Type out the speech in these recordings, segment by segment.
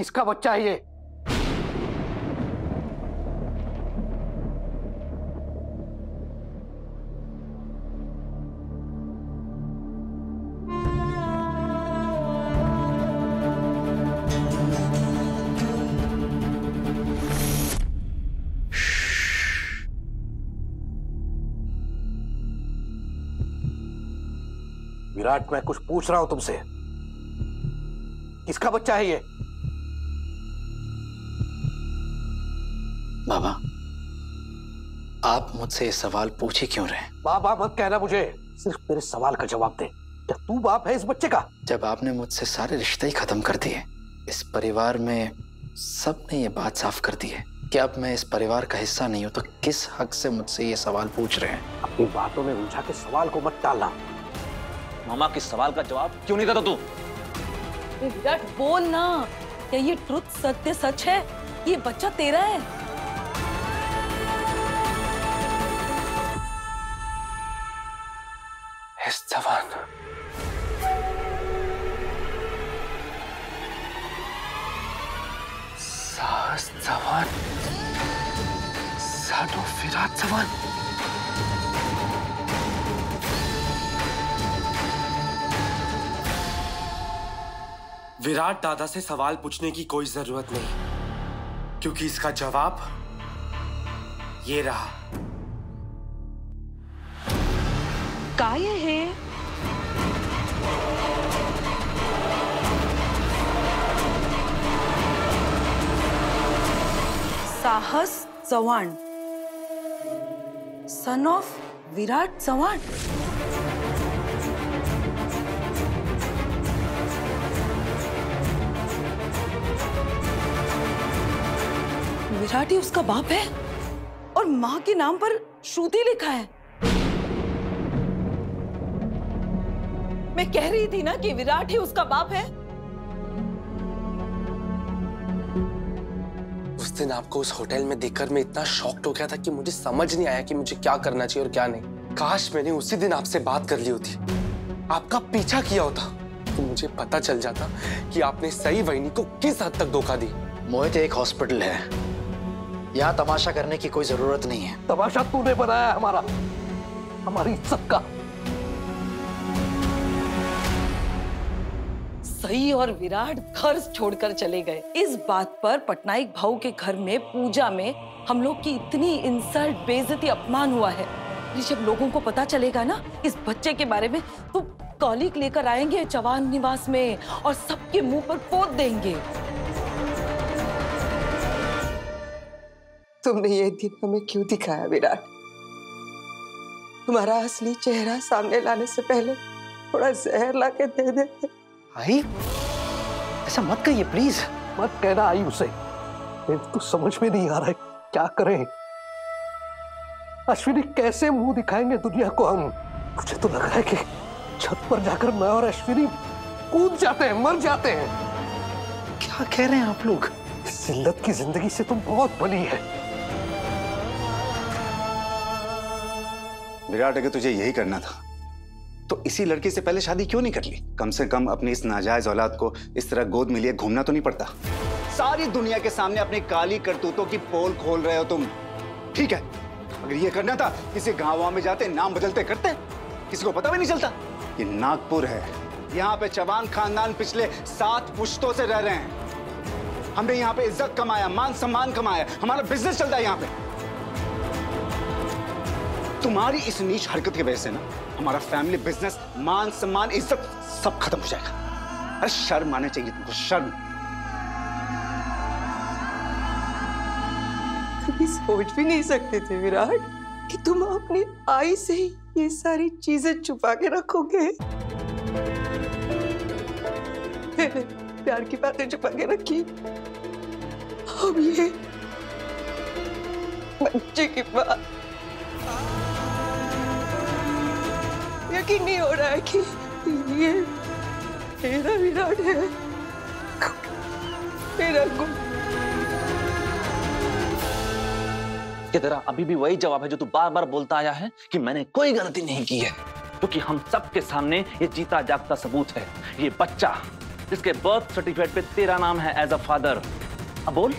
किसका बच्चा है ये? विराट, मैं कुछ पूछ रहा हूं तुमसे। किसका बच्चा है ये? बाबा, आप मुझसे ये सवाल पूछे क्यों रहे हैं? बाबा मत कहना मुझे, सिर्फ मेरे सवाल का जवाब दे। क्या तू बाप है इस बच्चे का? जब आपने मुझसे सारे रिश्ते ही खत्म कर दिए, इस परिवार में सबने ये बात साफ कर दी है कि अब मैं इस परिवार का हिस्सा नहीं हूं, तो किस हक से मुझसे ये सवाल पूछ रहे हैं? अपनी बातों में उलझा के सवाल को मत टालना। मामा के सवाल का जवाब क्यों नहीं देता तू? विराट बोल ना, क्या ये ट्रुथ सत्य सच है? ये बच्चा तेरा है? इस जवान साहस जवान, son of विराट जवान। विराट दादा से सवाल पूछने की कोई जरूरत नहीं, क्योंकि इसका जवाब ये रहा। काय है? साहस चव्हाण, सन ऑफ विराट चव्हाण। विराट ही उसका बाप है और माँ के नाम पर श्रुति लिखा है। मैं कह रही थी ना कि विराट ही उसका बाप है। उस दिन आपको उस होटल में देखकर मैं इतना शॉक्ड हो गया था कि मुझे समझ नहीं आया कि मुझे क्या करना चाहिए और क्या नहीं। काश मैंने उसी दिन आपसे बात कर ली होती, आपका पीछा किया होता, तो मुझे पता चल जाता कि आपने सही वहिनी को किस हद तक धोखा दी। मोहित, एक हॉस्पिटल है, यहाँ तमाशा करने की कोई जरूरत नहीं है। तमाशा तूने बनाया हमारा, हमारी इज्जत का। सई और विराट घर छोड़कर चले गए। इस बात पर पटनायक भाऊ के घर में पूजा में हम लोग की इतनी इंसल्ट, बेइज्जती, अपमान हुआ है। जब लोगों को पता चलेगा ना इस बच्चे के बारे में, तो कॉलीग लेकर आएंगे चव्हाण निवास में और सबके मुंह पर पोत देंगे। तुमने ये दिन हमें क्यों दिखाया विराट? तुम्हारा असली चेहरा सामने लाने से पहले थोड़ा जहर ला के दे देते। आई, ऐसा मत कहिए प्लीज। मत कहना आई उसे, तो समझ में नहीं आ रहा है क्या करें। अश्विनी कैसे मुंह दिखाएंगे दुनिया को हम? मुझे तो लग रहा है कि छत पर जाकर मैं और अश्विनी कूद जाते हैं, मर जाते हैं। क्या कह रहे हैं आप लोग? इस जिल्लत की जिंदगी से तुम बहुत बली है। विराट, अगर तुझे यही करना था तो इसी लड़की से पहले शादी क्यों नहीं कर ली? कम से कम अपनी इस नाजायज औलाद को इस तरह गोद में लिए घूमना तो नहीं पड़ता। सारी दुनिया के सामने अपनी काली करतूतों की पोल खोल रहे हो तुम। ठीक है, अगर ये करना था किसी गांव में जाते, नाम बदलते करते, किसी को पता भी नहीं चलता। ये नागपुर है, यहाँ पे चव्हाण खानदान पिछले 7 पुश्तों से रह रहे हैं। हमने यहाँ पे इज्जत कमाया, मान सम्मान कमाया, हमारा बिजनेस चलता है यहाँ पे। तुम्हारी इस नीच हरकत की वजह से ना हमारा फैमिली बिजनेस, मान सम्मान, इज्जत सब खत्म हो जाएगा। अरे शर्म आनी चाहिए तुमको, शर्म। कभी सोच भी नहीं सकते थे विराट कि तुम अपनी आई से ही ये सारी चीजें छुपा के रखोगे। प्यार की बातें छुपा के रखी, अब ये बच्चे की बात। यकीन नहीं हो रहा है कि ये मेरा विराट है, मेरा गुण। क्या तेरा अभी भी वही जवाब है जो तू बार बार बोलता आया है कि मैंने कोई गलती नहीं की है? क्योंकि हम सबके सामने ये जीता जागता सबूत है, ये बच्चा जिसके बर्थ सर्टिफिकेट पे तेरा नाम है एज अ फादर। अब बोल,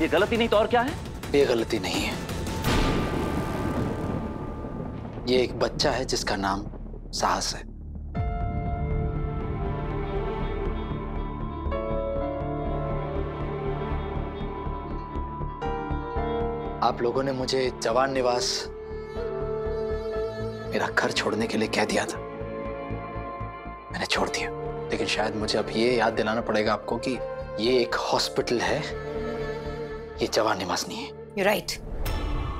ये गलती नहीं तो और क्या है? ये गलती नहीं है, ये एक बच्चा है जिसका नाम साहस है। आप लोगों ने मुझे जवान निवास मेरा घर छोड़ने के लिए कह दिया था, मैंने छोड़ दिया। लेकिन शायद मुझे अब ये याद दिलाना पड़ेगा आपको कि ये एक हॉस्पिटल है, ये जवान निवास नहीं है। You're right.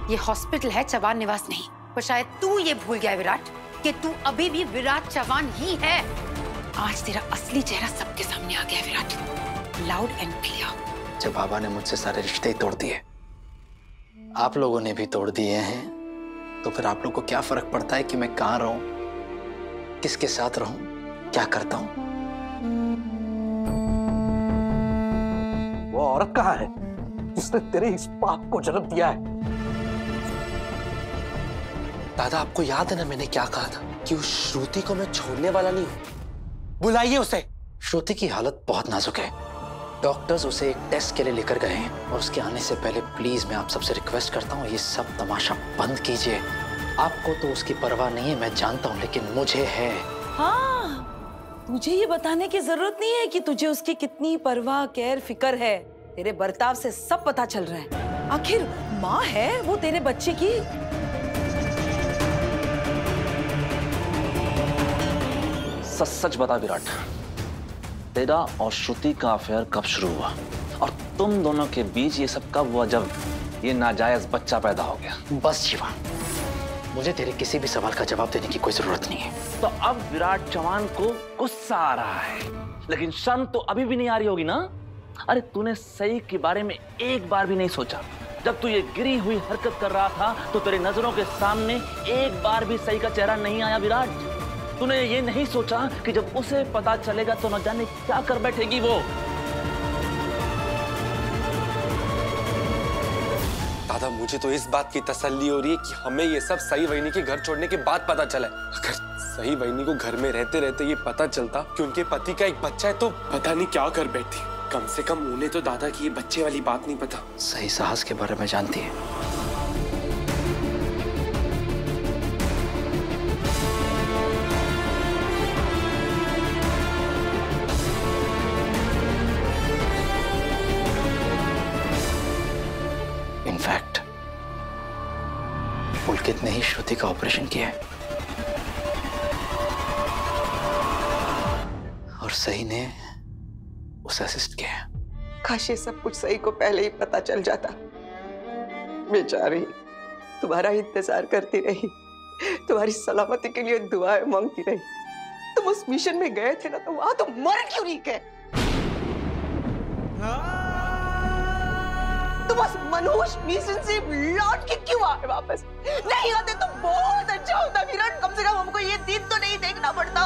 ये हॉस्पिटल है, चवान निवास नहीं। पर शायद तू ये भूल गया विराट कि तू अभी भी विराट चवान ही है। आज तेरा असली चेहरा सबके सामने आ गया है विराट, लाउड एंड क्लियर। जब बाबा ने मुझसे सारे रिश्ते ही तोड़ दिए, आप लोगों ने भी तोड़ दिए हैं, तो फिर आप लोग को क्या फर्क पड़ता है कि मैं कहाँ रहूं, किसके साथ रहूं, क्या करता हूं? वो औरत कहाँ है जिसने तेरे इस पाप को जन्म दिया है? दादा, आपको याद है ना मैंने क्या कहा था कि उस श्रुति को मैं छोड़ने वाला नहीं हूं। बुलाइए उसे। श्रुति की हालत बहुत नाजुक है, डॉक्टर्स उसे एक टेस्ट के लिए लेकर गए हैं, और उसके आने से पहले प्लीज मैं आप सबसे रिक्वेस्ट करता हूँ, ये सब तमाशा बंद कीजिए। आपको तो उसकी परवाह नहीं है, मैं जानता हूँ, लेकिन मुझे है। हाँ, तुझे ये बताने की जरूरत नहीं है कि तुझे उसकी कितनी परवाह, केयर, फिक्र है। तेरे बर्ताव से सब पता चल रहा है। आखिर माँ है वो तेरे बच्चे की। सच सच बता विराट, तेरा और श्रुति का अफेयर कब शुरू हुआ, और तुम दोनों के बीच ये सब कब हुआ जब ये नाजायज बच्चा पैदा हो गया? बस शिवा, मुझे तेरे किसी भी सवाल का जवाब देने की कोई जरूरत नहीं है। तो अब विराट चौहान को गुस्सा आ रहा है, लेकिन शर्म तो अभी भी नहीं आ रही होगी ना? अरे तूने सही के बारे में एक बार भी नहीं सोचा? जब तू ये गिरी हुई हरकत कर रहा था तो तेरे नजरों के सामने एक बार भी सही का चेहरा नहीं आया विराट? तूने ये नहीं सोचा कि जब उसे पता चलेगा तो न जाने क्या कर बैठेगी वो? दादा, मुझे तो इस बात की तसल्ली हो रही है कि हमें ये सब सही वहिनी के घर छोड़ने के बाद पता चला है। अगर सही वहिनी को घर में रहते रहते ये पता चलता कि उनके पति का एक बच्चा है तो पता नहीं क्या कर बैठती। कम से कम उन्हें तो दादा की ये बच्चे वाली बात नहीं पता। सही साहस के बारे में जानती है? इनफैक्ट पुलकित ने ही श्रुति का ऑपरेशन किया है, और सही ने उसे असिस्ट किया है। काश ये सब कुछ सही को पहले ही पता चल जाता। बेचारी तुम्हारा इंतजार करती रही, तुम्हारी सलामती के लिए दुआएं मांगती रही। तुम उस मिशन में गए थे ना, तो वहां तो मर क्यों नहीं गए? तुम उस मनोज मिशन से लौट के क्यों आए वापस? नहीं आते तो बहुत अच्छा होता विराट, कम से कम हमको ये दिन तो नहीं देखना पड़ता।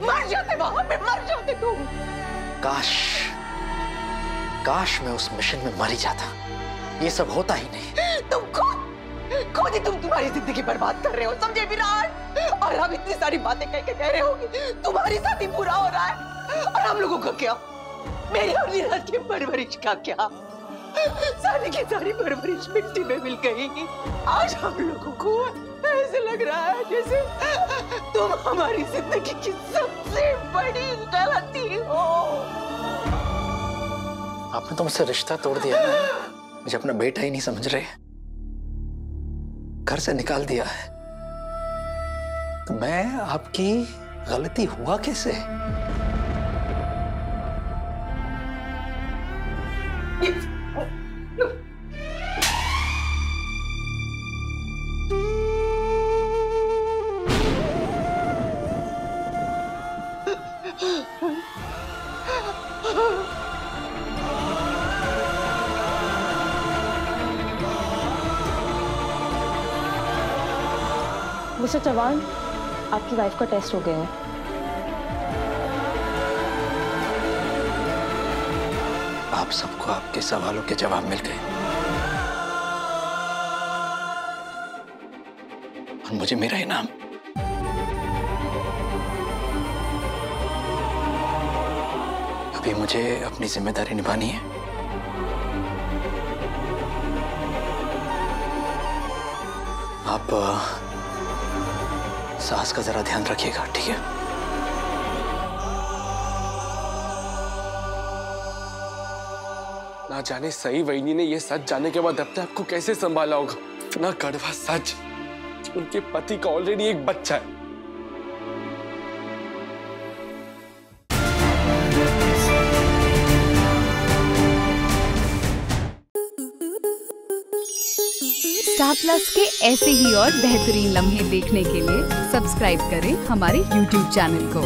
मर जाते वहां पे, मर जाते तुम। काश मैं उस मिशन में मर ही जाता, ये सब होता ही नहीं। तुम खुद ही तुम्हारी जिंदगी बर्बाद कर रहे हो, समझे विराट? और हम इतनी सारी बातें कह के कह रहे हो कि तुम्हारे साथ ही बुरा हो रहा है, और हम लोगों का क्या? मेरी और विराट की परवरिश का क्या? सारी की सारी परवरिश मिट्टी में मिल गई। आज हम लोगों को ऐसे लग रहा है जैसे तुम हमारी जिंदगी की सबसे बड़ी गलती हो। आपने तो मुझसे रिश्ता तोड़ दिया ना, मुझे अपना बेटा ही नहीं समझ रहे, घर से निकाल दिया है, तो मैं आपकी गलती हुआ कैसे? मिस्टर चौहान, आपकी वाइफ का टेस्ट हो गया है। आप सबको आपके सवालों के जवाब मिल गए, और मुझे मेरा इनाम अभी मुझे अपनी जिम्मेदारी निभानी है। आप सास का जरा ध्यान रखिएगा, ठीक है? ना जाने सही वहीनी ने ये सच जानने के बाद अपने आपको कैसे संभाला होगा। इतना कड़वा सच, उनके पति का ऑलरेडी एक बच्चा है। स्टार प्लस के ऐसे ही और बेहतरीन लम्हे देखने के लिए सब्सक्राइब करें हमारे YouTube चैनल को।